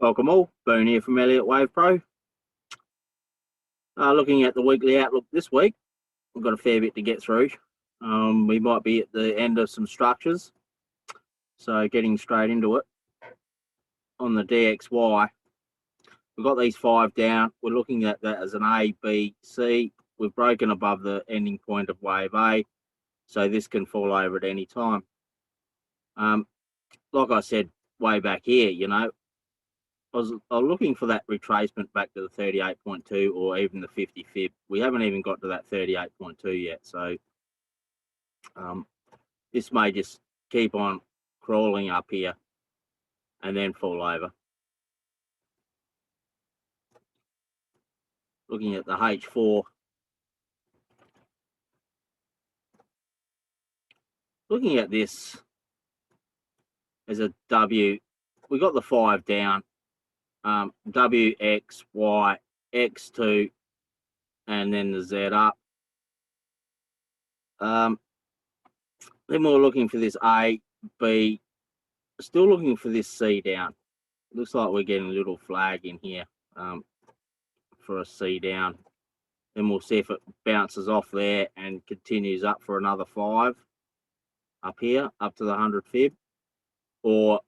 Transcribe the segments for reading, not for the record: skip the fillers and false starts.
Welcome all, Boone here from EWPRO. Looking at the weekly outlook this week, we've got a fair bit to get through. We might be at the end of some structures, so getting straight into it. On the DXY, we've got these 5 down. We're looking at that as an A, B, C. We've broken above the ending point of wave A, so this can fall over at any time. Like I said way back here, you know, I was looking for that retracement back to the 38.2 or even the 50 fib. We haven't even got to that 38.2 yet, so this may just keep on crawling up here and then fall over. Looking at the H4, looking at this as a W, we got the 5 down. W, X, Y, X2, and then the Z up. Then we're looking for this A, B, still looking for this C down. Looks like we're getting a little flag in here for a C down. Then we'll see if it bounces off there and continues up for another 5 up here, up to the 100 fib, or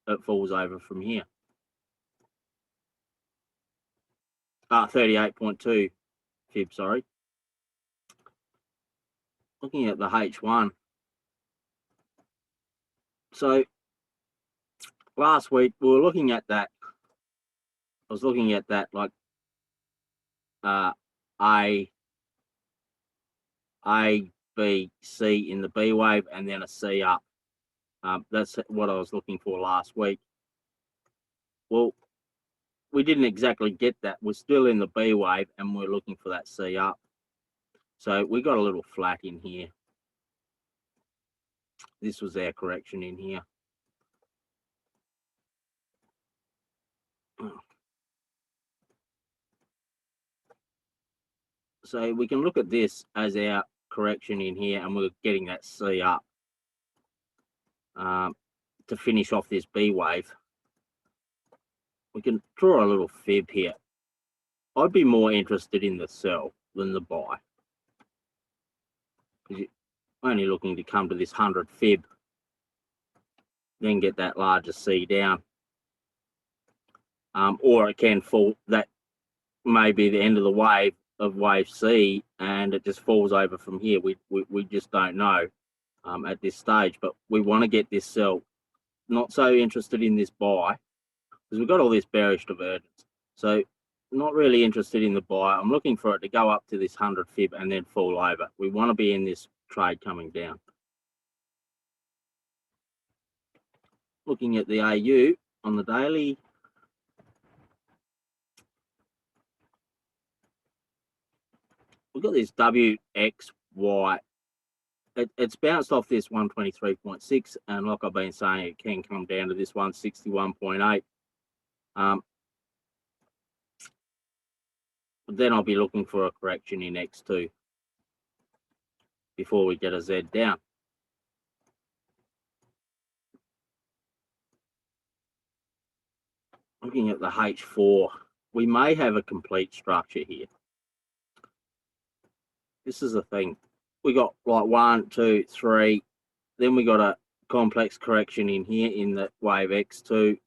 it falls over from here. 38.2 fib, sorry. Looking at the H1. So last week we were looking at that. I was looking at that like A, B, C in the B wave and then a C up. That's what I was looking for last week. Well, we didn't exactly get that. We're still in the B wave and we're looking for that C up. So we got a little flat in here. This was our correction in here. So we can look at this as our correction in here and we're getting that C up to finish off this B wave. We can draw a little fib here. I'd be more interested in the sell than the buy, because you're only looking to come to this 100 fib, then get that larger C down. Or it can fall, that may be the end of the wave of wave C and it just falls over from here. We just don't know at this stage, but we want to get this sell. Not so interested in this buy because we've got all this bearish divergence, so not really interested in the buy. I'm looking for it to go up to this 100 fib and then fall over. We want to be in this trade coming down. Looking at the AU on the daily, we've got this WXY. It's bounced off this 123.6, and like I've been saying, it can come down to this 161.8. But then I'll be looking for a correction in X2 before we get a Z down. Looking at the H4, we may have a complete structure here. This is the thing. We got like 1, 2, 3. Then we got a complex correction in here in the wave X2.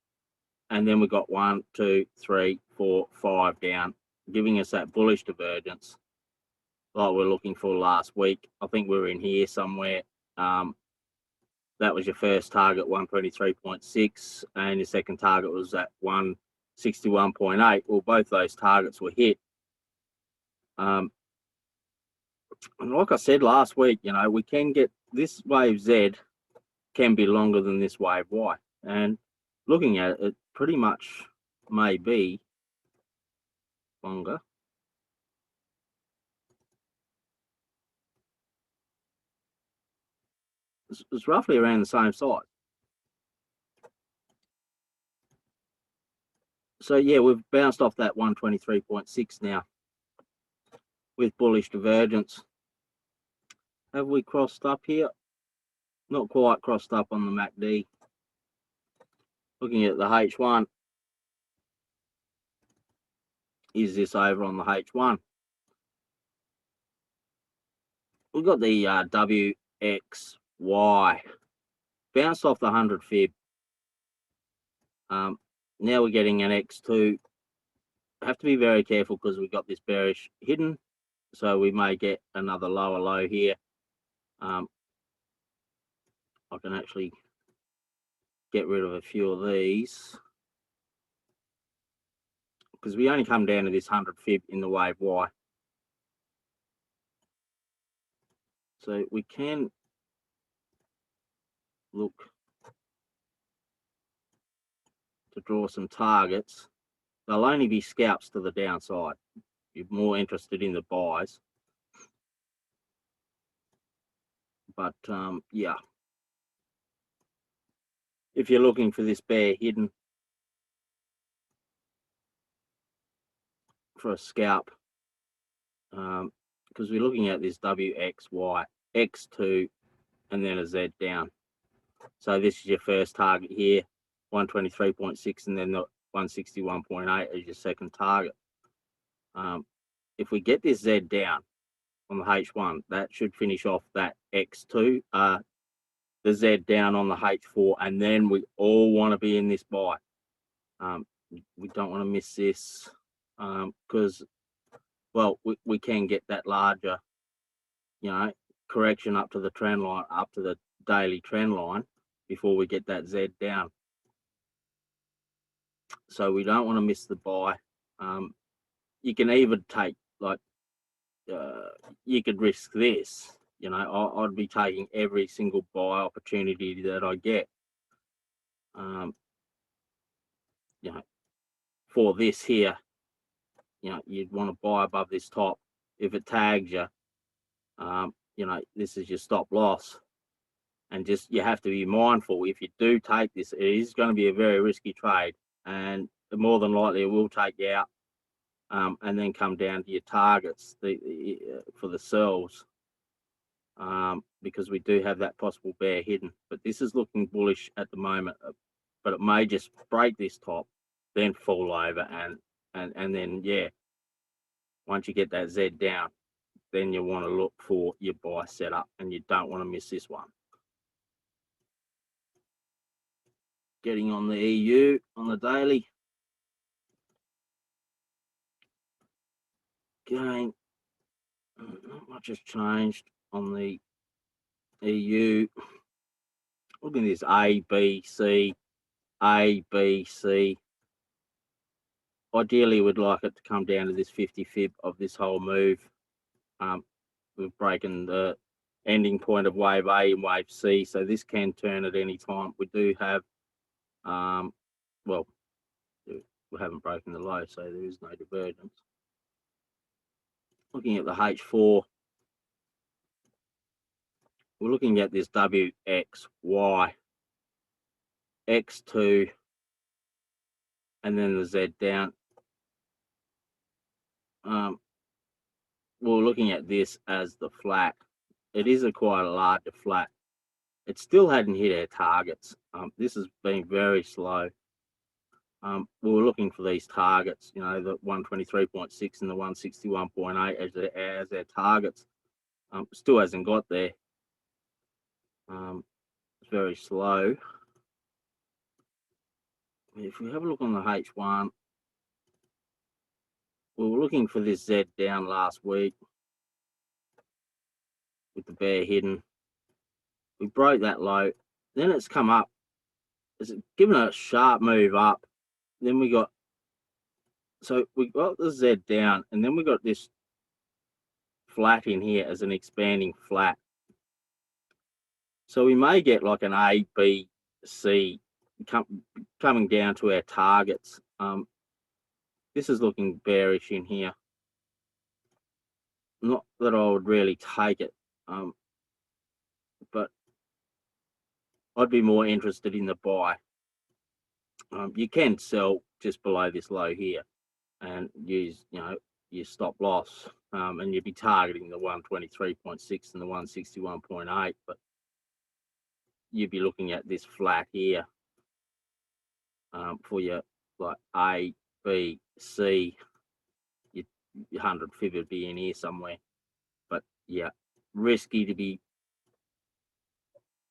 And then we got 1, 2, 3, 4, 5 down, giving us that bullish divergence like we're looking for last week. I think we were in here somewhere. That was your first target, 123.6, and your second target was at 161.8. Well, both those targets were hit. And like I said last week, you know, we can get this wave Z can be longer than this wave Y. And looking at it, it pretty much may be longer. It's roughly around the same size. So yeah, we've bounced off that 123.6 now with bullish divergence. Have we crossed up here? Not quite crossed up on the MACD. Looking at the H1, is this over on the H1. We've got the WXY bounced off the 100 fib. Now we're getting an X2. Have to be very careful because we've got this bearish hidden, so we may get another lower low here. I can actually get rid of a few of these because we only come down to this 100 fib in the wave Y. So we can look to draw some targets. They'll only be scalps to the downside. You're more interested in the buys. But yeah, if you're looking for this bear hidden for a scalp, because we're looking at this WXY, X2, and then a Z down. So this is your first target here, 123.6, and then the 161.8 as your second target. If we get this Z down on the H1, that should finish off that X2, the Z down on the H4, and then we all want to be in this buy. We don't want to miss this because, well, we can get that larger, you know, correction up to the trend line, up to the daily trend line before we get that Z down. So we don't want to miss the buy. You can even take, like, you could risk this. You know, I'd be taking every single buy opportunity that I get. You know, for this here, you know, you'd want to buy above this top. If it tags you, you know, this is your stop loss. And just, you have to be mindful. If you do take this, it is going to be a very risky trade, and more than likely it will take you out, and then come down to your targets for the sells, because we do have that possible bear hidden. But this is looking bullish at the moment, but it may just break this top, then fall over, and then, yeah, once you get that Z down, then you want to look for your buy setup, and you don't want to miss this one. Getting on the EU on the daily. Again, not much has changed on the EU. Look at this A, B, C, A, B, C. Ideally, we'd like it to come down to this 50 fib of this whole move. We've broken the ending point of wave A and wave C, so this can turn at any time. We do have, well, we haven't broken the low, so there is no divergence. Looking at the H4, we're looking at this WXY, X2, and then the Z down. We're looking at this as the flat. It is quite a larger flat. It still hadn't hit our targets. This has been very slow. We were looking for these targets, you know, the 123.6 and the 161.8 as their targets. Still hasn't got there. It's very slow. If we have a look on the H1, we were looking for this Z down last week with the bear hidden. We broke that low. Then it's come up. It's given a sharp move up. Then we got the Z down, and then we got this flat in here as an expanding flat. So we may get like an A, B, C coming down to our targets. This is looking bearish in here. Not that I would really take it, but I'd be more interested in the buy. You can sell just below this low here and use, you know, your stop loss, and you'd be targeting the 123.6 and the 161.8, but you'd be looking at this flat here for your, like, A, B, C, 100 fib would be in here somewhere. But yeah, risky to be.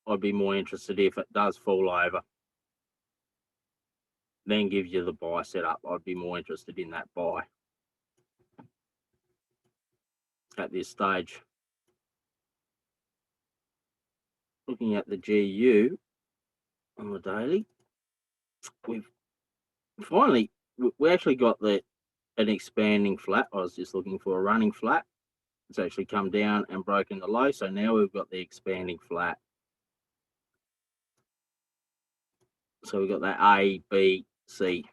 I'd be more interested if it does fall over, then gives you the buy setup. I'd be more interested in that buy at this stage. Looking at the GU on the daily, we've finally, we actually got an expanding flat. I was just looking for a running flat. It's actually come down and broken the low. So now we've got the expanding flat. So we've got that A, B, C.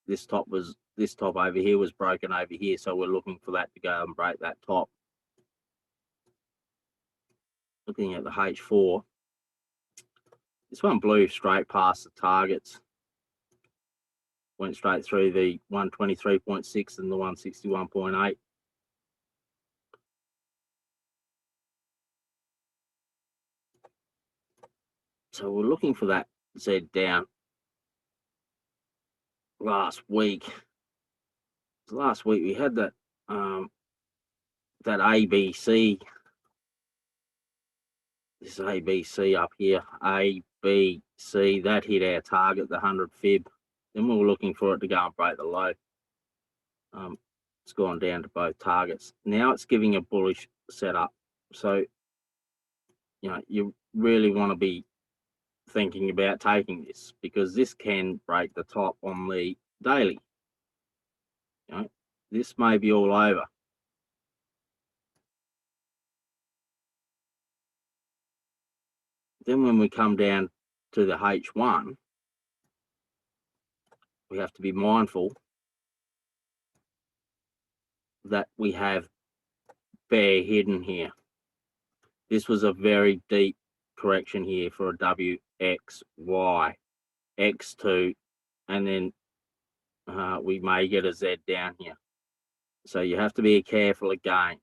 This top over here was broken over here. So we're looking for that to go and break that top. Looking at the H4, this one blew straight past the targets. Went straight through the 123.6 and the 161.8. So we're looking for that Z down. Last week we had that that ABC, this ABC up here, ABC, that hit our target, the 100 fib. Then we were looking for it to go and break the low. It's gone down to both targets. Now it's giving a bullish setup. So, you know, you really want to be thinking about taking this, because this can break the top on the daily. You know, this may be all over. Then when we come down to the H1, we have to be mindful that we have bear hidden here. This was a very deep correction here for a WXY, X2, and then we may get a Z down here. So you have to be careful again.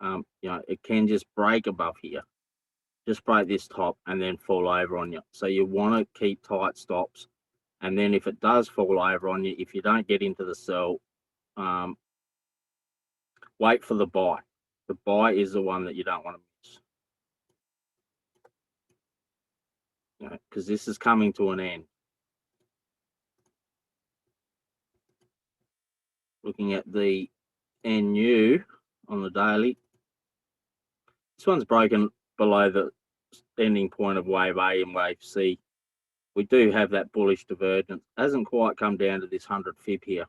You know, it can just break above here, just break this top and then fall over on you. So you want to keep tight stops. And then if it does fall over on you, if you don't get into the sell, wait for the buy. The buy is the one that you don't want to miss. You know, because this is coming to an end. Looking at the NU on the daily, this one's broken below the ending point of wave A and wave C. We do have that bullish divergence. Hasn't quite come down to this 100 fib here.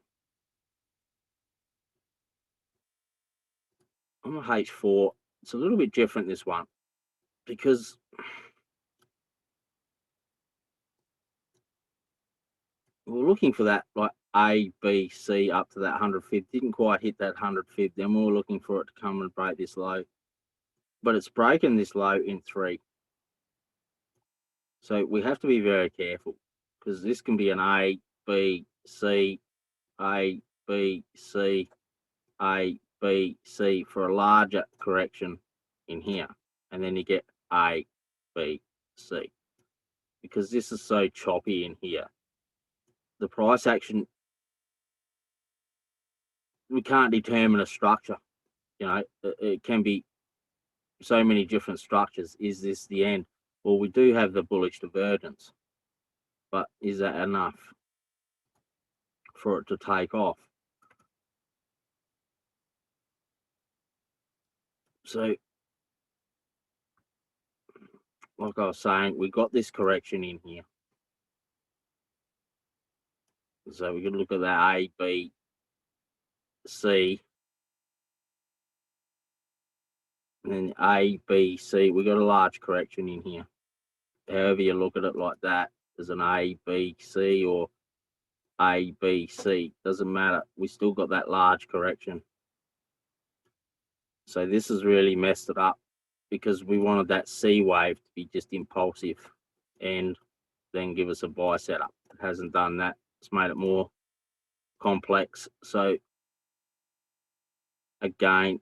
On the H4, it's a little bit different, this one, because we're looking for that like A, B, C up to that 100 fib. Didn't quite hit that 100 fib. Then we were looking for it to come and break this low. But it's breaking this low in 3. So we have to be very careful, because this can be an A, B, C, A, B, C, A, B, C for a larger correction in here. And then you get A, B, C. Because this is so choppy in here. The price action, we can't determine a structure. You know, it can be so many different structures. Is this the end? Well, we do have the bullish divergence, but is that enough for it to take off? So, like I was saying, we got this correction in here. So we can look at that A, B, C, and then A, B, C. We got a large correction in here. However you look at it like that, there's an A, B, C, or A, B, C. Doesn't matter. We still got that large correction. So this has really messed it up, because we wanted that C wave to be just impulsive and then give us a buy setup. It hasn't done that. It's made it more complex. So again,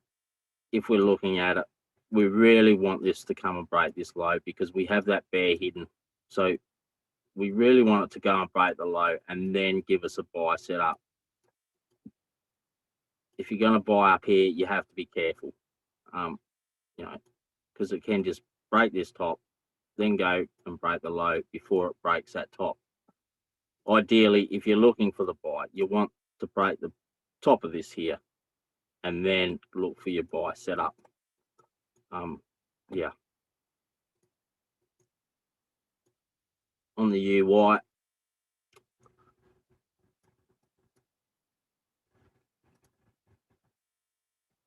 if we're looking at it, we really want this to come and break this low, because we have that bear hidden. So we really want it to go and break the low and then give us a buy setup. if you're going to buy up here, you have to be careful, you know, because it can just break this top, then go and break the low before it breaks that top. Ideally, if you're looking for the buy, you want to break the top of this here and then look for your buy setup. Yeah. On the UY,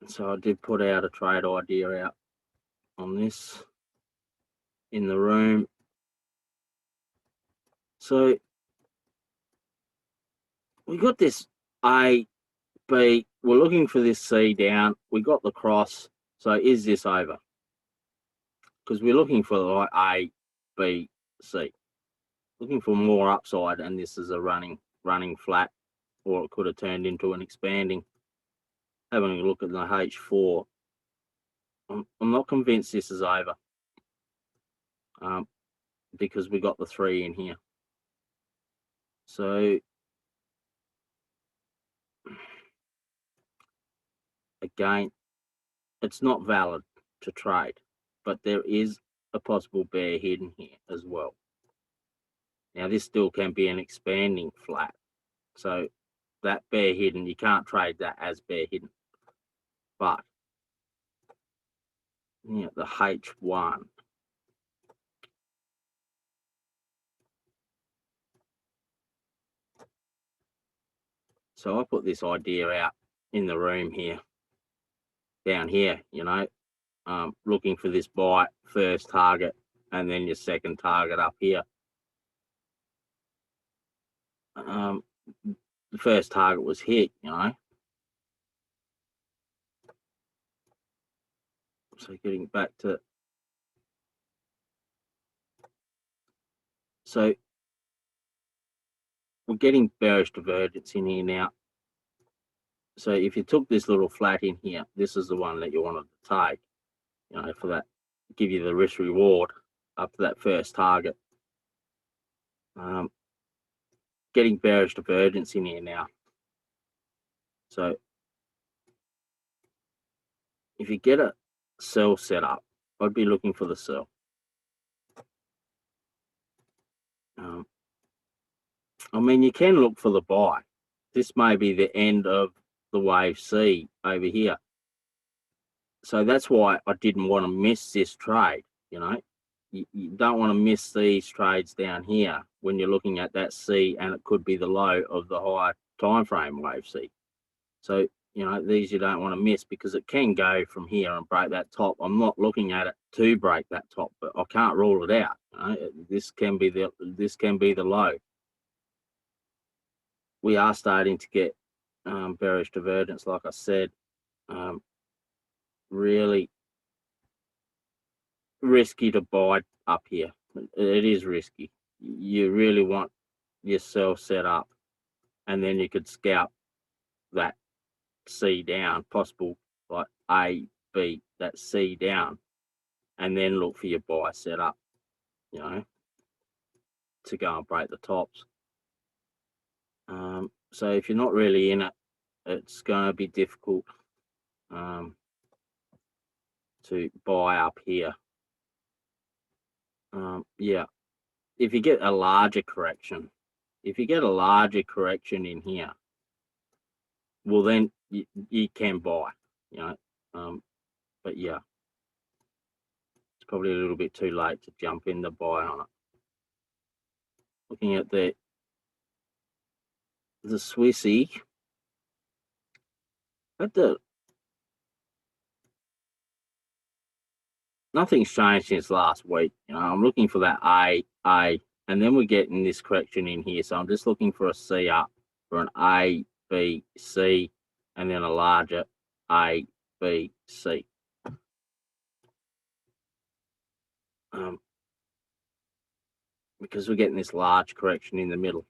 so I did put out a trade idea out on this in the room. So we got this A, B, we're looking for this C down. We got the cross. So is this over? Because we're looking for like A, B, C. Looking for more upside, and this is a running flat, or it could have turned into an expanding. Having a look at the H4, I'm not convinced this is over, because we got the 3 in here. So again, it's not valid to trade, but there is a possible bear hidden here as well. Now this still can be an expanding flat, so that bear hidden, you can't trade that as bear hidden. But yeah, the H1, so I put this idea out in the room here, down here, you know, looking for this buy first target and then your second target up here. The first target was hit, you know. So getting back to, so we're getting bearish divergence in here now. So if you took this little flat in here, this is the one that you wanted to take, you know, for that, give you the risk reward up to that first target. Getting bearish divergence in here now. So if you get a sell set up, I'd be looking for the sell. I mean, you can look for the buy. This may be the end of the wave C over here. So that's why I didn't want to miss this trade, you know. You don't want to miss these trades down here when you're looking at that C, and it could be the low of the high time frame wave C. So, you know, these you don't want to miss, because it can go from here and break that top. I'm not looking at it to break that top, but I can't rule it out. You know? This can be the low. We are starting to get bearish divergence, like I said. Really risky to buy up here. It is risky. You really want yourself set up, and then you could scalp that C down, possible like A, B, that C down, and then look for your buy set up, you know, to go and break the tops. So if you're not really in it, it's going to be difficult to buy up here. Yeah, if you get a larger correction, in here, well, then you can buy, you know. But yeah, it's probably a little bit too late to jump in the buy on it. Looking at the Swissy, nothing's changed since last week. You know, I'm looking for that A, and then we're getting this correction in here. So I'm just looking for a C up, for an A, B, C, and then a larger A, B, C. Because we're getting this large correction in the middle.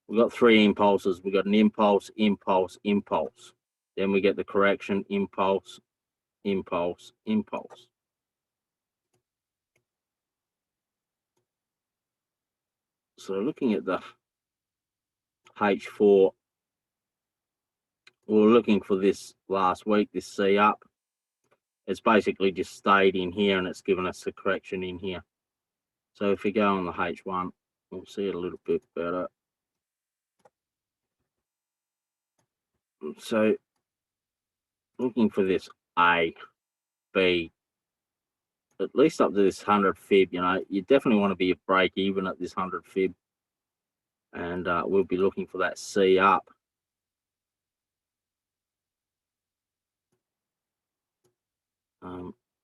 We've got 3 impulses. We've got an impulse, impulse, impulse. Then we get the correction, impulse, impulse, impulse. So looking at the H4, we were looking for this last week, this C up. It's basically just stayed in here and it's given us a correction in here. So if we go on the H1, we'll see it a little bit better. So looking for this A, B, at least up to this 100 fib, you know, you definitely want to be a break even at this 100 fib. And we'll be looking for that C up.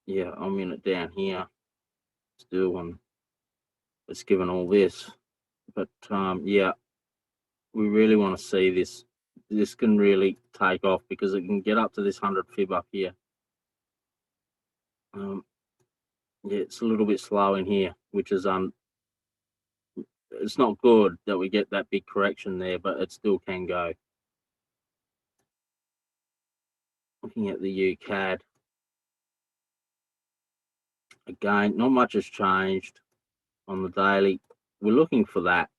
Yeah, I'm in it down here still, and it's given all this. But yeah, we really want to see this. This can really take off because it can get up to this 100 fib up here. Yeah, it's a little bit slow in here, which is it's not good that we get that big correction there, but it still can go. Looking at the UCAD, again, not much has changed on the daily. We're looking for that.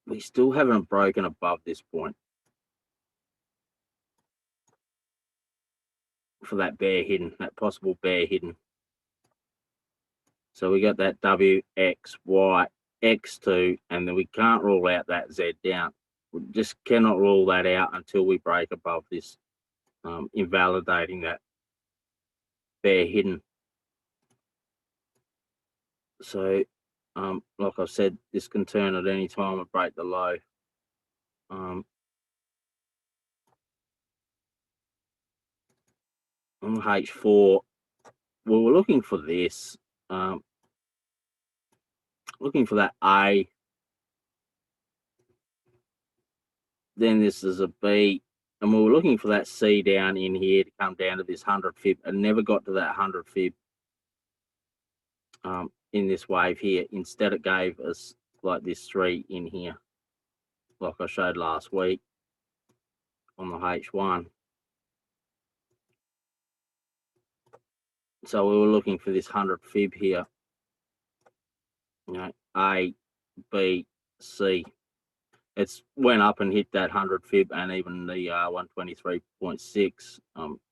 We still haven't broken above this point for that bear hidden, that possible bear hidden. So we got that W, X, Y, X2, and then we can't rule out that Z down. We just cannot rule that out until we break above this, invalidating that bear hidden. So, like I said, this can turn at any time and break the low. On the H4, we were looking for this, looking for that A. Then this is a B, and we were looking for that C down in here to come down to this 100 fib, and never got to that 100 fib in this wave here. Instead, it gave us like this 3 in here, like I showed last week on the H1. So we were looking for this 100 fib here, you know, A, B, C. It's went up and hit that 100 fib and even the 123.6.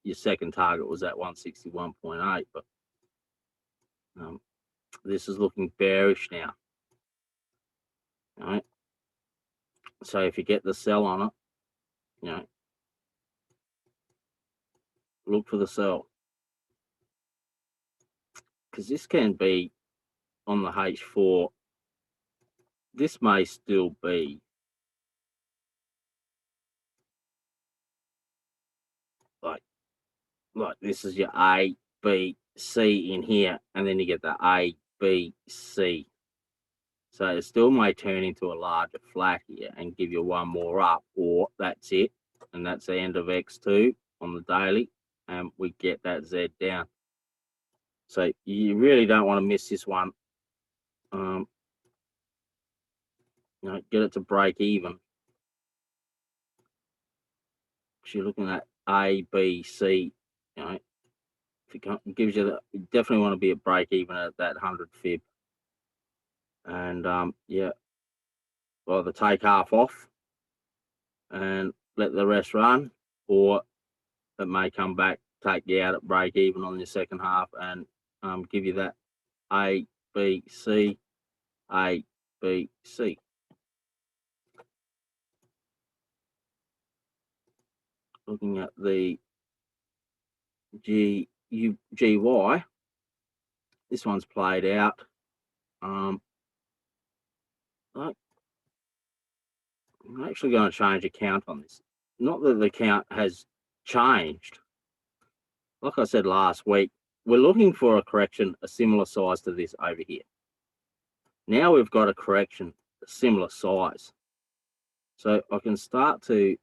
Your second target was at 161.8, but this is looking bearish now. All right. So if you get the sell on it, you know, look for the sell, because this can be on the H4. This may still be like this is your A, B, C in here, and then you get the A, B, C. So it still may turn into a larger flat here and give you one more up, or that's it, and that's the end of X2 on the daily, and we get that Z down. So you really don't want to miss this one. You know, get it to break even. So you're looking at A, B, C. You know, if it gives you that, you definitely want to be at break even at that 100 fib. And yeah, either take half off and let the rest run, or it may come back, take you out at break even on your second half, and give you that A, B, C, A, B, C. Looking at the GY, this one's played out. I'm actually going to change a count on this. Not that the count has changed. Like I said last week, we're looking for a correction a similar size to this over here. Now we've got a correction a similar size. So I can start to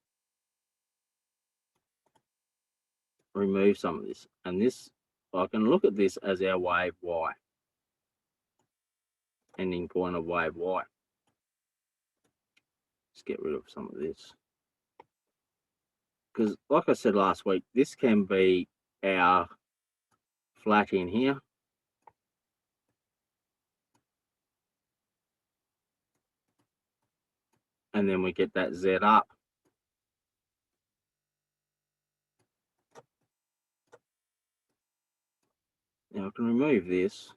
remove some of this. And this, I can look at this as our wave Y. Ending point of wave Y. Let's get rid of some of this. Because like I said last week, this can be our flat in here. and then we get that Z up. Now I can remove this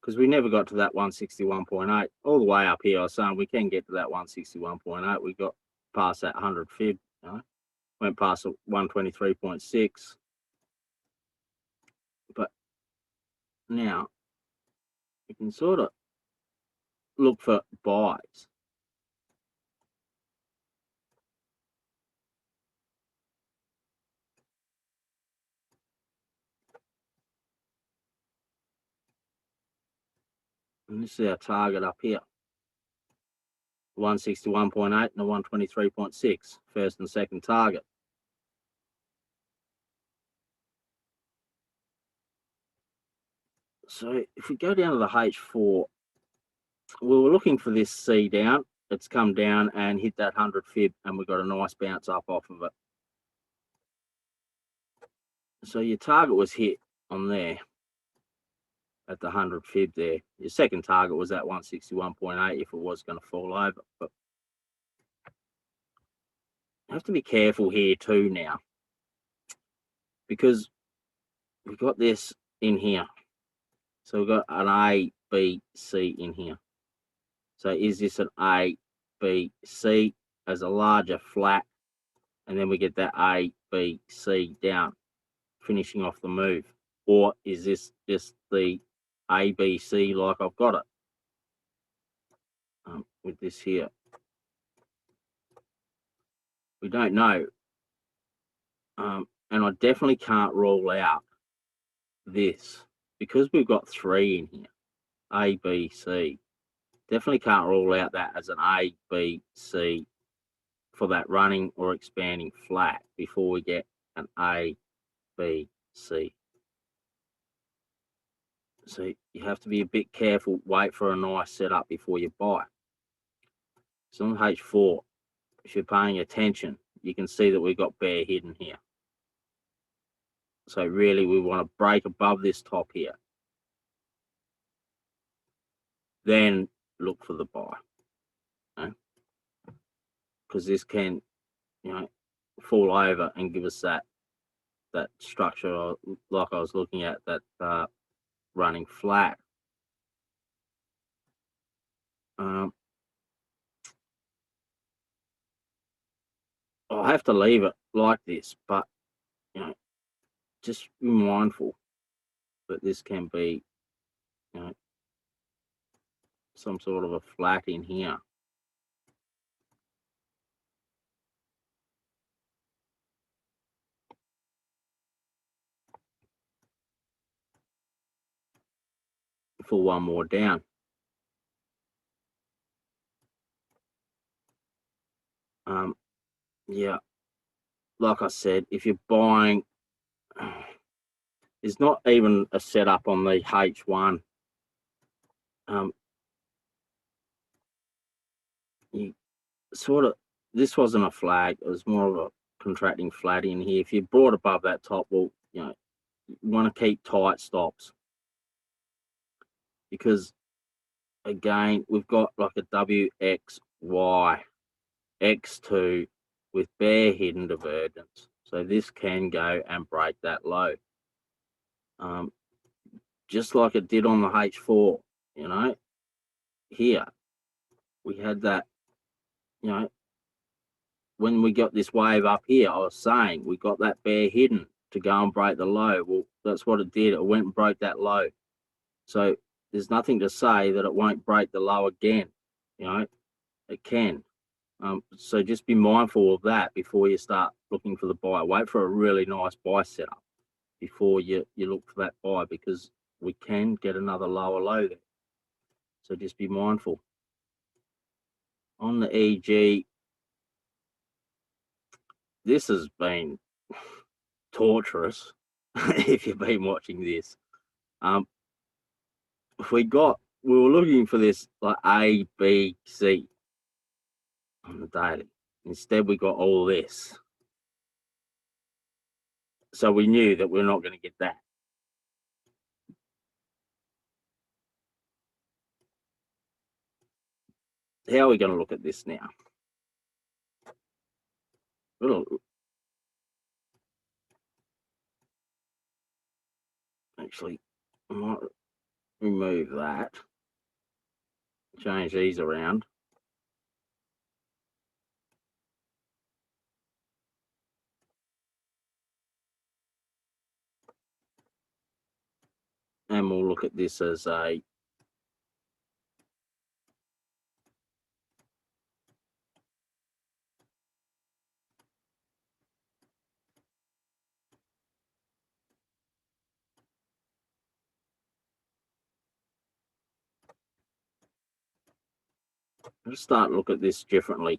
because we never got to that 161.8. All the way up here, I was saying we can get to that 161.8. We got past that 100 fib, you know? Went past 123.6. But now you can sort of look for buys. And this is our target up here. 161.8 and the 123.6, first and second target. So if we go down to the H4, we were looking for this C down. It's come down and hit that 100 fib, and we got a nice bounce up off of it. So your target was hit on there at the 100 fib there. Your second target was at 161.8 if it was going to fall over. But you have to be careful here too now, because we've got this in here. So we've got an A, B, C in here. So is this an A, B, C as a larger flat? And then we get that A, B, C down, finishing off the move. Or is this just the A, B, C like I've got it with this here? We don't know. And I definitely can't rule out this because we've got 3 in here, A, B, C. Definitely can't rule out that as an A, B, C for that running or expanding flat before we get an A, B, C. So you have to be a bit careful, wait for a nice setup before you buy. So on H4, if you're paying attention, you can see that we've got bear hidden here. So really we want to break above this top here. Then look for the buy. Because this can, you know, fall over and give us that structure like I was looking at, that running flat. I'll have to leave it like this, but you know, just be mindful that this can be, you know, some sort of a flat in here. For one more down. Yeah, like I said, if you're buying, there's not even a setup on the H1. You sort of, this wasn't a flag, it was more of a contracting flat in here. If you brought above that top, well, you know, you want to keep tight stops, because again, we've got like a WXY X2 with bare hidden divergence. So this can go and break that low. Just like it did on the H4, you know, here we had that, you know, when we got this wave up here, I was saying we got that bare hidden to go and break the low. Well, that's what it did. It went and broke that low. So there's nothing to say that it won't break the low again. You know, it can. So just be mindful of that before you start looking for the buy. Wait for a really nice buy setup before you look for that buy, because we can get another lower low there. So just be mindful. On the EG, this has been torturous if you've been watching this. We were looking for this like A, B, C on the daily. Instead, we got all this. So we knew that we're not going to get that. how are we going to look at this now? Actually, I might remove that, change these around. And we'll look at this as a let's start look at this differently.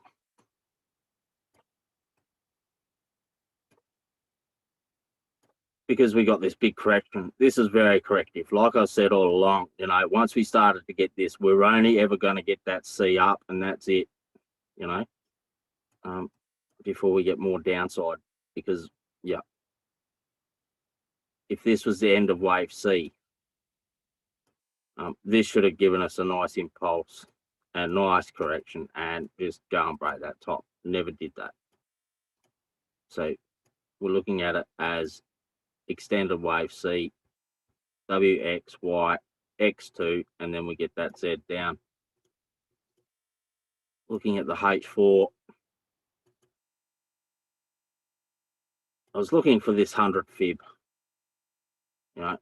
Because we got this big correction. This is very corrective. Like I said all along, you know, once we started to get this, we're only ever going to get that C up, and that's it, you know, before we get more downside. Because, yeah, if this was the end of wave C, this should have given us a nice impulse, a nice correction, and just go and break that top. Never did that. So we're looking at it as extended wave C, W, X, Y, X2, and then we get that Z down. Looking at the H4, I was looking for this 100 fib, you know,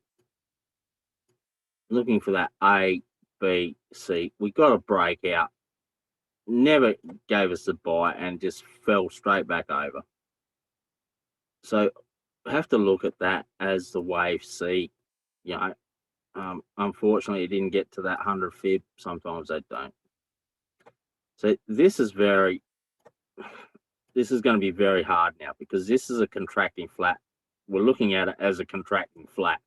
looking for that A, B, C. We got a breakout, never gave us a buy, and just fell straight back over. So I have to look at that as the wave C, you know. Unfortunately, it didn't get to that 100 fib. Sometimes they don't. So this is going to be very hard now, because this is a contracting flat. We're looking at it as a contracting flat.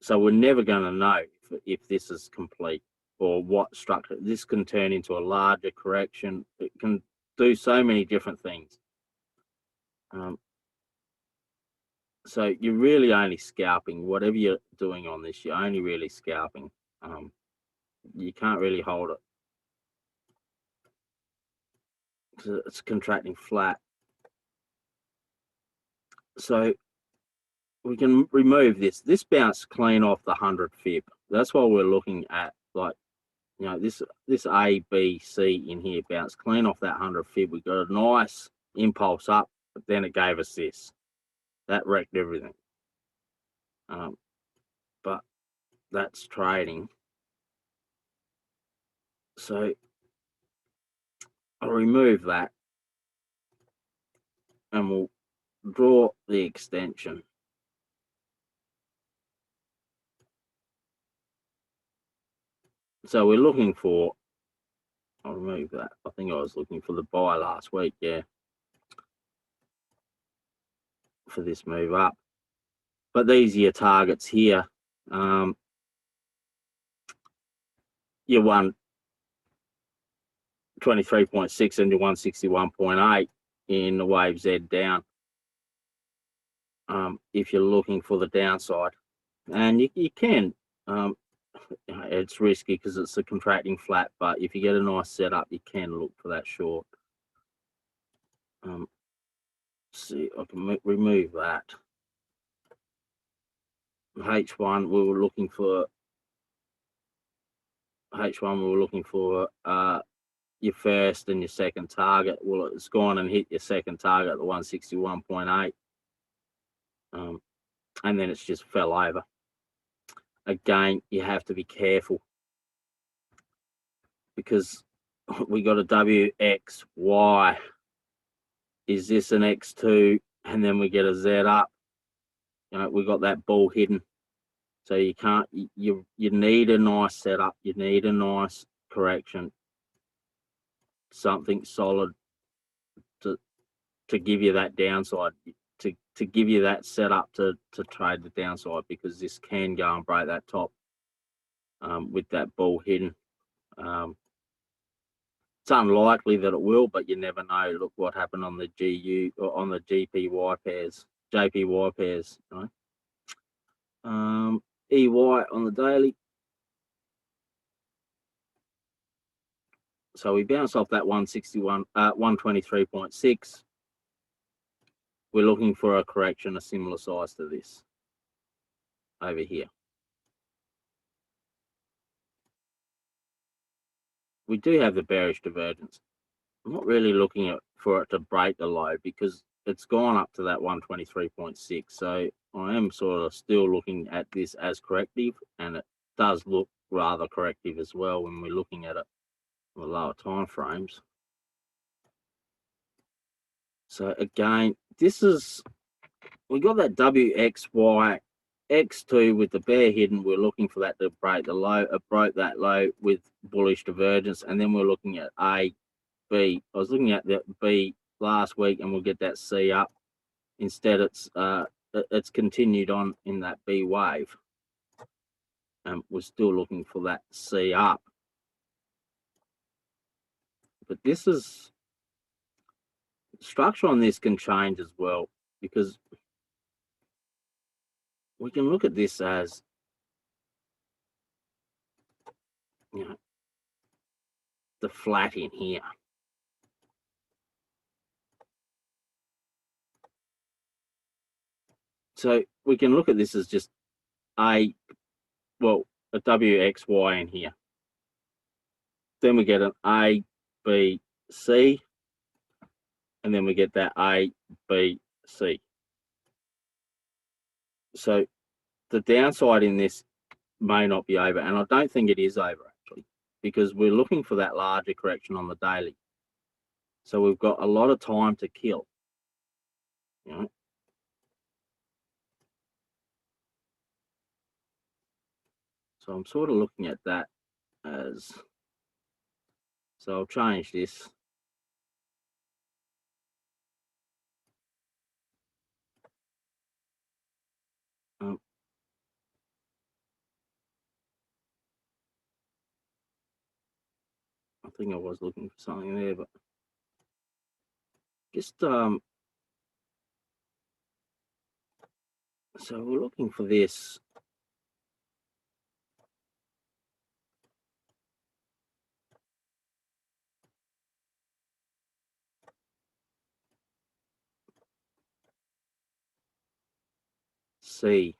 So we're never going to know if this is complete or what structure. This can turn into a larger correction. It can do so many different things. So you're really only scalping. Whatever you're doing on this, you're only really scalping. You can't really hold it. It's contracting flat. So we can remove this. This bounced clean off the 100 fib. That's why we're looking at, like, you know, this A, B, C in here bounced clean off that 100 fib. We got a nice impulse up, but then it gave us this. That wrecked everything. But that's trading. So I'll remove that, and we'll draw the extension. So we're looking for, I'll remove that. I think I was looking for the buy last week, yeah, for this move up. But these are your targets here. You won 23.6 and you 161.8 in the wave Z down. If you're looking for the downside, and you can, it's risky because it's a contracting flat, but if you get a nice setup, you can look for that short. See, I can remove that. H1, we were looking for your first and your second target. Well, it's gone and hit your second target at the 161.8. And then it's just fell over. Again, you have to be careful, because we got a WXY. Is this an X2? And then we get a Z up. You know, we got that ball hidden. So you can't, you need a nice setup. You need a nice correction. Something solid to give you that downside, to give you that setup to trade the downside, because this can go and break that top with that ball hidden. It's unlikely that it will, but you never know. Look what happened on the GU or on the JPY pairs. Right? EY on the daily. So we bounce off that 123.6. We're looking for a correction a similar size to this over here. We do have the bearish divergence. I'm not really looking for it to break the low because it's gone up to that 123.6. So I am sort of still looking at this as corrective, and it does look rather corrective as well when we're looking at it on the lower time frames. So again, this is, we got that WXY X2 with the bear hidden. We're looking for that to break the low. It broke that low with bullish divergence, and then we're looking at A, B. I was looking at the B last week, and we'll get that C up. Instead, it's continued on in that B wave, and we're still looking for that C up. But this is, structure on this can change as well, because we can look at this as, you know, the flat in here. So we can look at this as just a WXY in here. Then we get an A, B, C, and then we get that A, B, C. So the downside in this may not be over, and I don't think it is over actually, because we're looking for that larger correction on the daily. So we've got a lot of time to kill, you know. So I'm sort of looking at that as, so I'll change this. I think I was looking for something there, but just so we're looking for this. C.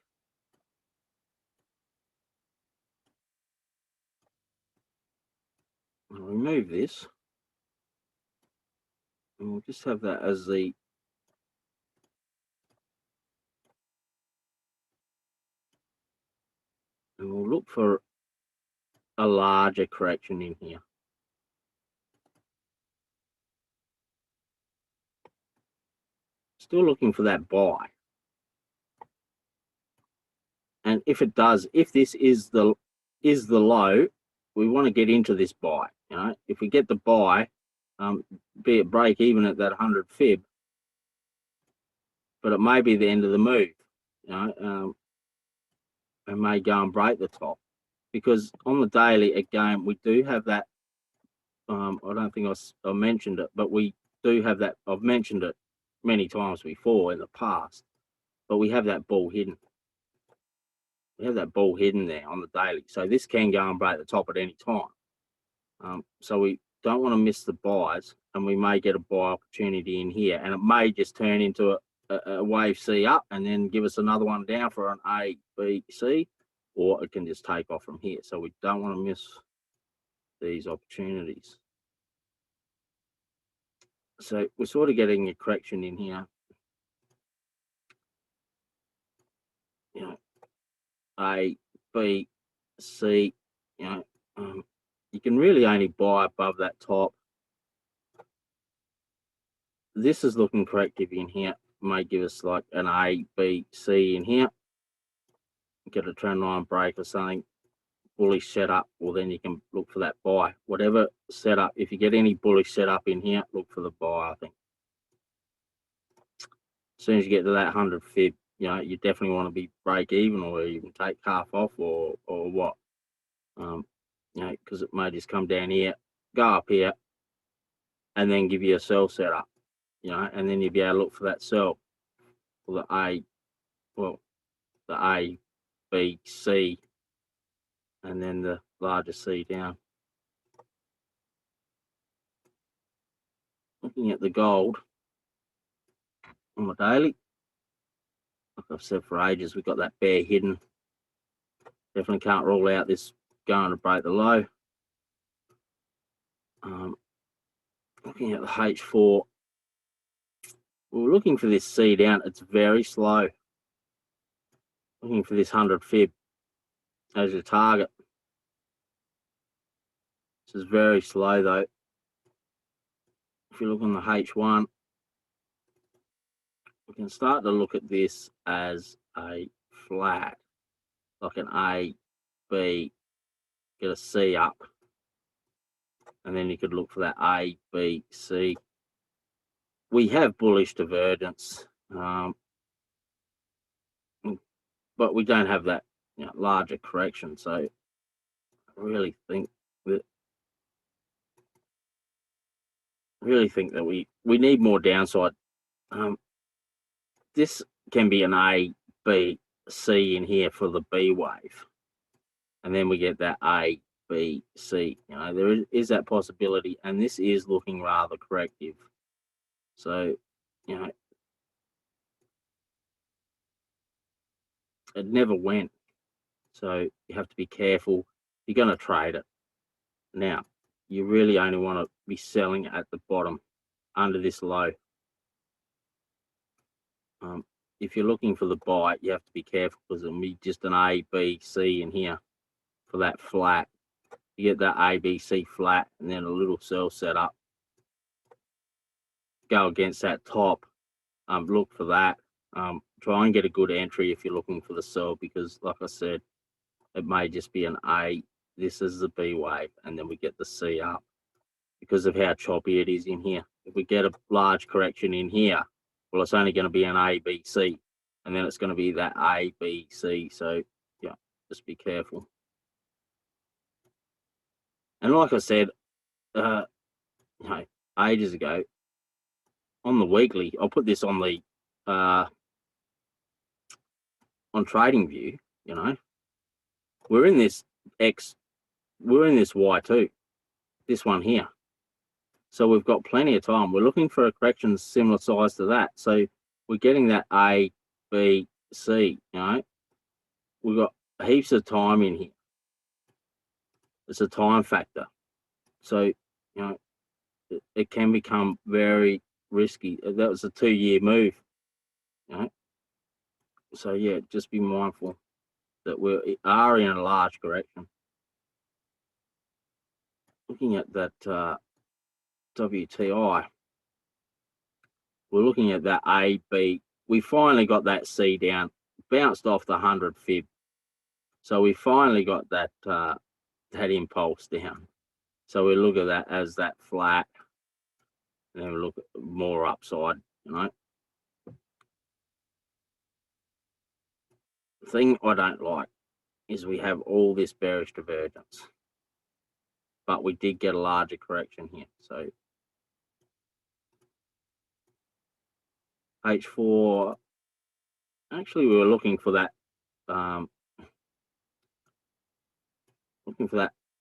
I'll remove this, and we'll just have that as the, and we'll look for a larger correction in here. Still looking for that buy. And if it does, if this is the low, we want to get into this buy. You know, if we get the buy, be it break even at that 100 fib, but it may be the end of the move. You know, it may go and break the top, because on the daily again we do have that. I don't think I mentioned it, but we do have that. I've mentioned it many times before in the past, but we have that ball hidden. We have that ball hidden there on the daily, so this can go and break the top at any time. So we don't want to miss the buys, and we may get a buy opportunity in here, and it may just turn into a wave C up and then give us another one down for an A, B, C, or it can just take off from here. So we don't want to miss these opportunities. So we're sort of getting a correction in here. You know, A, B, C, you know, you can really only buy above that top. This is looking corrective in here. May give us like an A, B, C in here. Get a trend line break or something, bullish setup. Well, then you can look for that buy. Whatever setup, if you get any bullish setup in here, look for the buy. I think as soon as you get to that 100 fib, you know, you definitely want to be break even, or you can take half off, or what. You know, because it may just come down here, go up here, and then give you a sell setup. You know, and then you'll be able to look for that sell, or the A, well, the A, B, C, and then the larger C down. Looking at the gold on the daily, like I've said for ages, we've got that bear hidden. Definitely can't rule out this going to break the low. Looking at the H4, we're looking for this C down. It's very slow. Looking for this 100 fib as your target. This is very slow though. If you look on the H1, we can start to look at this as a flat, like an A, B, get a C up, and then you could look for that A, B, C. We have bullish divergence, but we don't have that larger correction. So I really think that we need more downside. This can be an A, B, C in here for the B wave, and then we get that A, B, C. There is that possibility, and this is looking rather corrective. So it never went. So you have to be careful. You're going to trade it. Now, you really only want to be selling at the bottom under this low. If you're looking for the buy, you have to be careful because it'll be just an A, B, C in here for that flat. You get that A, B, C flat and then a little sell set up. Go against that top. Look for that. Try and get a good entry if you're looking for the sell because, like I said, it may just be an A. This is the B wave, and then we get the C up because of how choppy it is in here. If we get a large correction in here, well, it's only going to be an A, B, C, and then it's going to be that A, B, C. So, yeah, just be careful. And like I said, ages ago, on the weekly, I'll put this on the on TradingView. We're in this Y2, this one here. So we've got plenty of time. We're looking for a correction similar size to that. So we're getting that A, B, C. We've got heaps of time in here. It's a time factor. So it can become very risky. That was a 2-year move. So yeah, just be mindful that we are in a large correction. Looking at that WTI, we're looking at that A, B. We finally got that C down, bounced off the 100 fib. So we finally got that that impulse down. So we look at that as that flat, and then we look at more upside. The thing I don't like is we have all this bearish divergence, but we did get a larger correction here. So H4, actually we were looking for that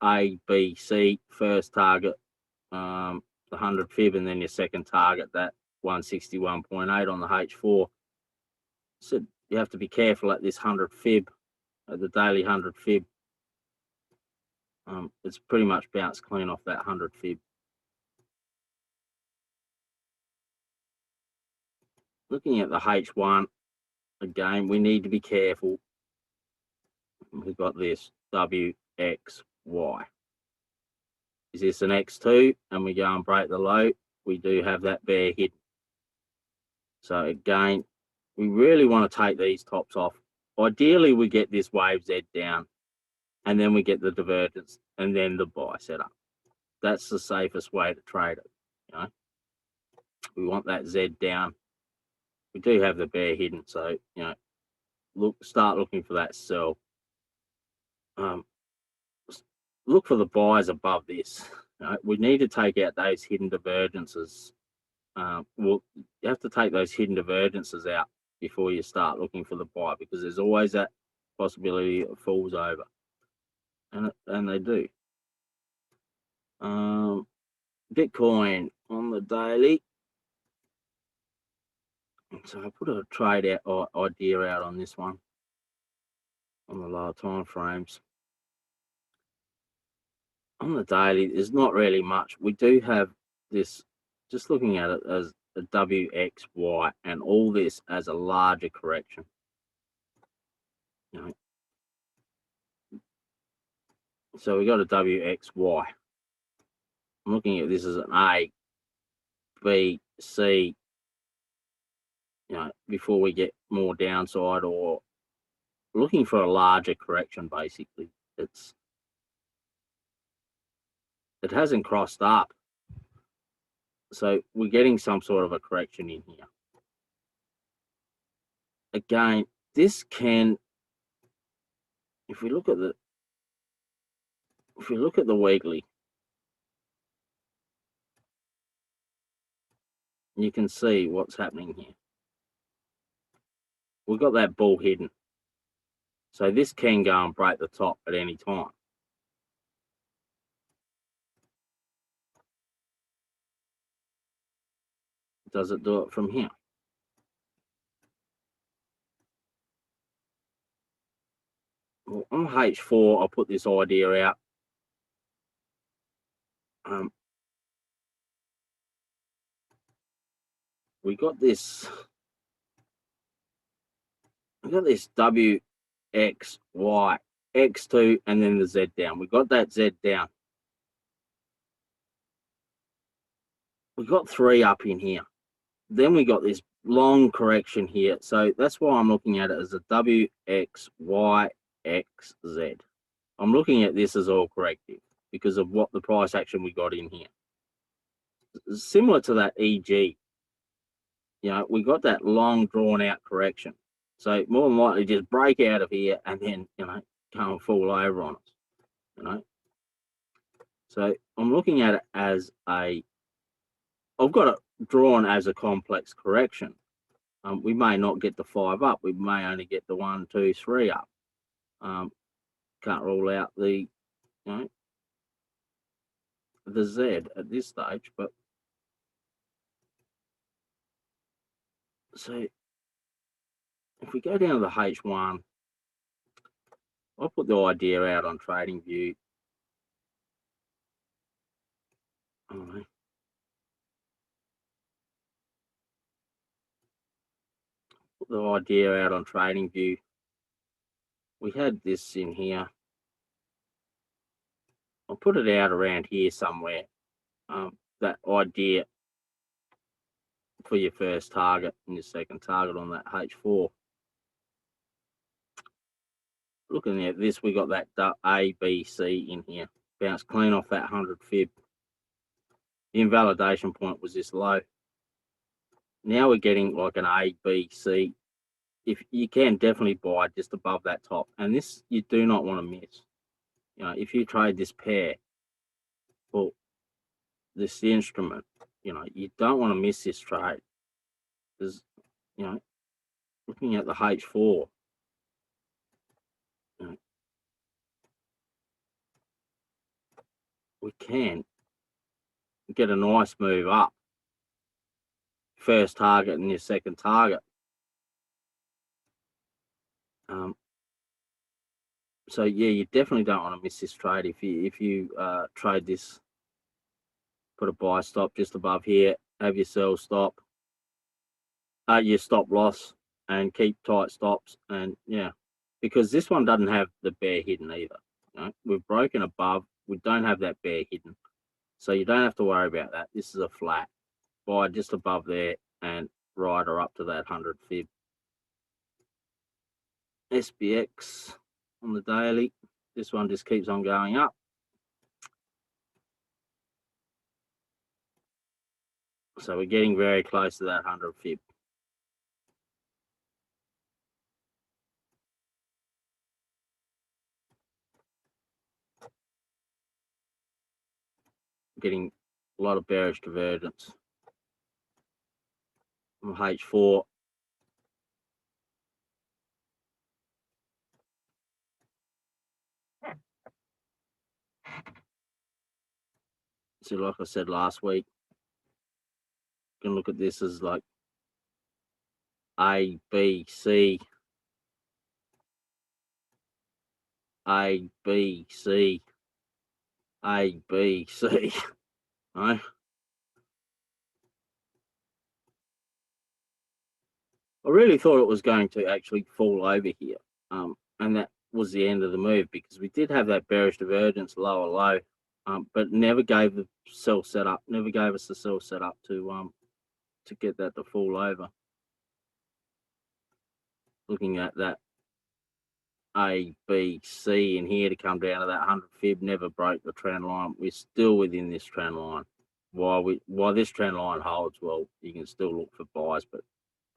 A, B, C first target, the 100 fib, and then your second target, that 161.8 on the H4. So you have to be careful at this 100 fib, at the daily 100 fib. It's pretty much bounced clean off that 100 fib. Looking at the H1, again, we need to be careful. We've got this WXY. Is this an X2 and we go and break the low? We do have that bear hidden. So again, we really want to take these tops off. Ideally, we get this wave Z down and then we get the divergence and then the buy setup. That's the safest way to trade it. We want that Z down. We do have the bear hidden, so start looking for that sell. Look for the buys above this. We need to take out those hidden divergences. You have to take those hidden divergences out before you start looking for the buy, because there's always that possibility it falls over, and they do. Bitcoin, on the daily. So I put a trade out or idea out on this one on the lower time frames. On the daily, there's not really much. We do have this, just looking at it as a WXY, and all this as a larger correction. You know, so we got a WXY. I'm looking at this as an A, B, C. You know, before we get more downside, or looking for a larger correction. Basically, it hasn't crossed up, so we're getting some sort of a correction in here. Again, this can, if we look at the weekly, you can see what's happening here. We've got that bull hidden, so this can go and break the top at any time. Does it do it from here? Well, on H4, I'll put this idea out. We got this W, X, Y, X2, and then the Z down. We got that Z down. We got 3 up in here. Then we got this long correction here. So that's why I'm looking at it as a W, X, Y, X, Z. I'm looking at this as all corrective because of what the price action we got in here. Similar to that EG, you know, we got that long drawn out correction. So more than likely just break out of here and then, you know, come and fall over on us, you know. So I'm looking at it as I've got it drawn as a complex correction. We may not get the 5 up. We may only get the 1, 2, 3 up. Can't rule out the, you know, the Z at this stage, but so if we go down to the H1, I'll put the idea out on Trading View. Put the idea out on Trading View. We had this in here. I'll put it out around here somewhere. That idea for your first target and your second target on that H4. Looking at this, we got that A, B, C in here. Bounced clean off that 100 fib. The invalidation point was this low. Now we're getting like an A, B, C. If you can definitely buy just above that top, and this you do not want to miss. You know, if you trade this pair, well, this the instrument. You know, you don't want to miss this trade. There's, you know, looking at the H4. You know, we can get a nice move up. First target and your second target. So yeah, you definitely don't want to miss this trade. If you trade this, put a buy stop just above here, have your sell stop, your stop loss, and keep tight stops. And yeah, because this one doesn't have the bear hidden either. You know, we've broken above. We don't have that bear hidden, so you don't have to worry about that. This is a flat buy just above there and rider up to that 100 fib. SPX on the daily. This one just keeps on going up. So we're getting very close to that 100 fib. Getting a lot of bearish divergence. On H4. So like I said last week, can look at this as like A, B, C, A, B, C, A, B, C. Right? I really thought it was going to actually fall over here, and that was the end of the move, because we did have that bearish divergence lower low, but never gave the sell setup, never gave us the sell setup to get that to fall over. Looking at that A, B, C in here to come down to that 100 fib, never broke the trend line. We're still within this trend line. While this trend line holds, well, you can still look for buys, but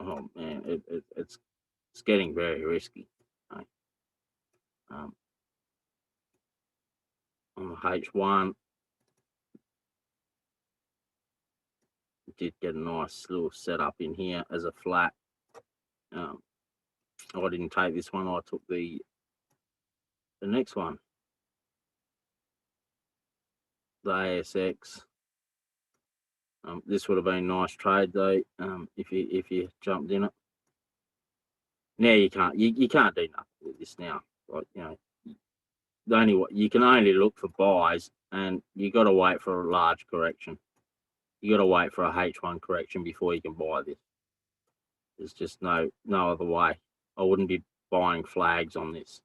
oh man, it's getting very risky. Okay. On the H1, did get a nice little setup in here as a flat. I didn't take this one. I took the next one, the ASX. This would have been a nice trade though, if you jumped in it. Now you can't do nothing with this now. Like, you know, you can only look for buys, and you got to wait for a large correction. You got to wait for a H1 correction before you can buy this. There's just no other way. I wouldn't be buying flags on this.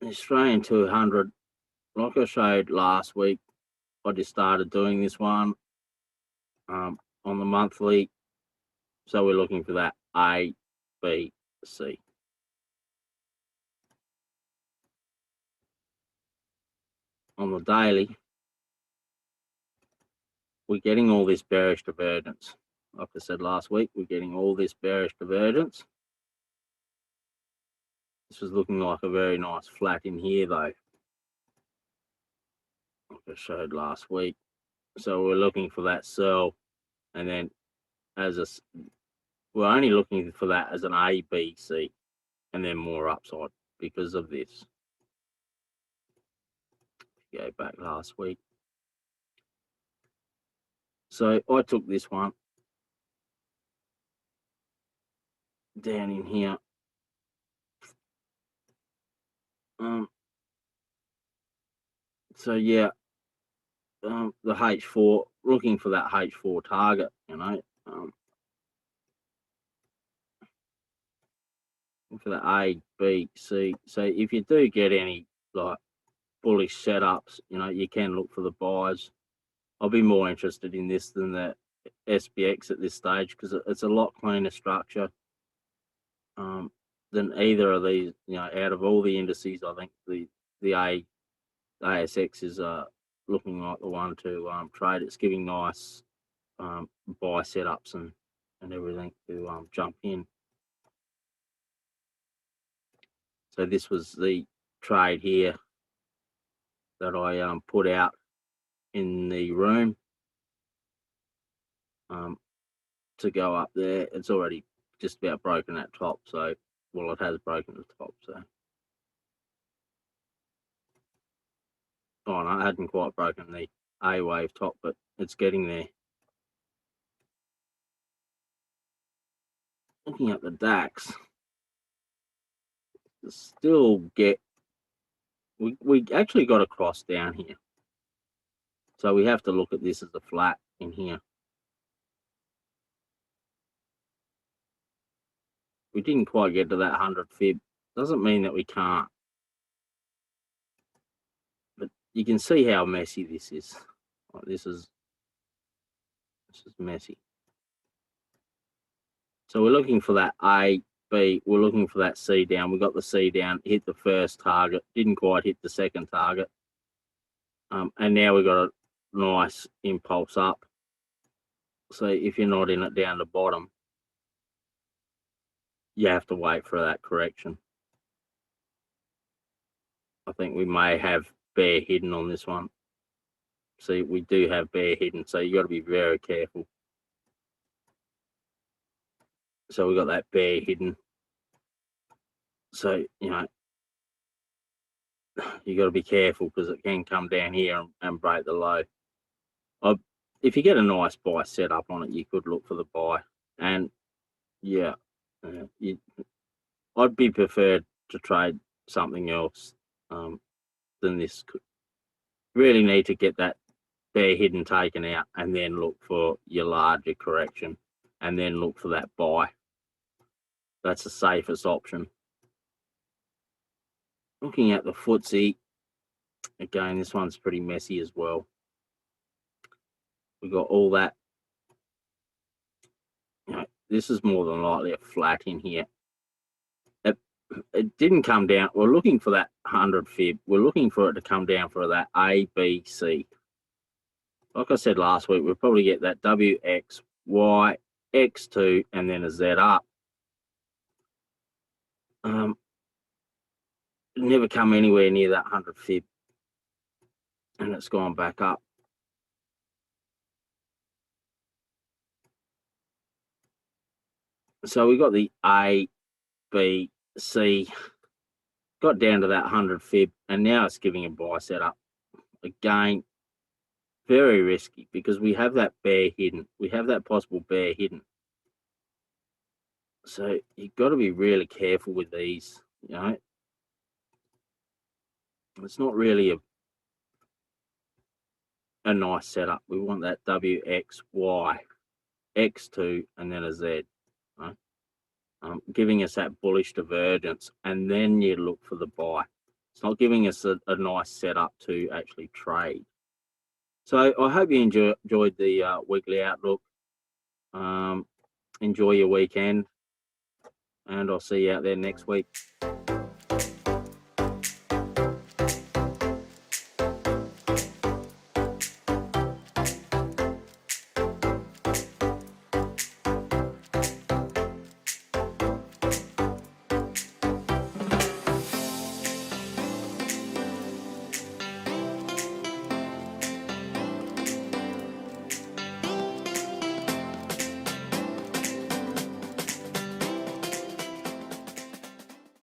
The Australian 200, like I showed last week, I just started doing this one on the monthly. So we're looking for that A, B, C. On the daily, we're getting all this bearish divergence. Like I said last week, we're getting all this bearish divergence. This was looking like a very nice flat in here though, like I showed last week. So we're looking for that sell, and then we're only looking for that as an A, B, C, and then more upside because of this. Go back last week. So I took this one down in here. So yeah, the H4, looking for that H4 target, you know, for the A, B, C. So if you do get any like bullish setups, you know, you can look for the buys. I'll be more interested in this than the SPX at this stage, because it's a lot cleaner structure than either of these. You know, out of all the indices, I think the ASX is looking like the one to trade. It's giving nice buy setups and everything to jump in. So this was the trade here that I put out in the room to go up there. It's already just about broken that top, so well, it has broken the top. So oh no, it hadn't quite broken the A wave top, but it's getting there. Looking at the DAX, still get we actually got a cross down here, so we have to look at this as a flat in here. We didn't quite get to that 100 fib. Doesn't mean that we can't, but you can see how messy this is. Like, this is messy. So we're looking for that A, B, we're looking for that C down. We got the C down, hit the first target, didn't quite hit the second target. And now we've got a nice impulse up. So if you're not in it down the bottom, you have to wait for that correction. I think we may have bear hidden on this one. See, we do have bear hidden, so you got to be very careful. So we got that bear hidden. So, you know, you got to be careful because it can come down here and break the low. If you get a nice buy set up on it, you could look for the buy. And yeah, I'd be preferred to trade something else than this. Really need to get that bear hidden taken out and then look for your larger correction and then look for that buy. That's the safest option. Looking at the Ftse, again, this one's pretty messy as well. We've got all that. This is more than likely a flat in here. It didn't come down. We're looking for that 100 fib. We're looking for it to come down for that A, B, C. Like I said last week, we'll probably get that W, X, Y, X2, and then a Z up. Never come anywhere near that 100 fib. And it's gone back up. So we got the A, B, C, got down to that 100 fib, and now it's giving a buy setup. Again, very risky because we have that bear hidden. We have that possible bear hidden. So you've got to be really careful with these, you know. It's not really a nice setup. We want that W, X, Y, X2, and then a Z. Right? Giving us that bullish divergence, and then you look for the buy. It's not giving us a nice setup to actually trade. So I hope you enjoyed the weekly outlook. Enjoy your weekend, and I'll see you out there next week.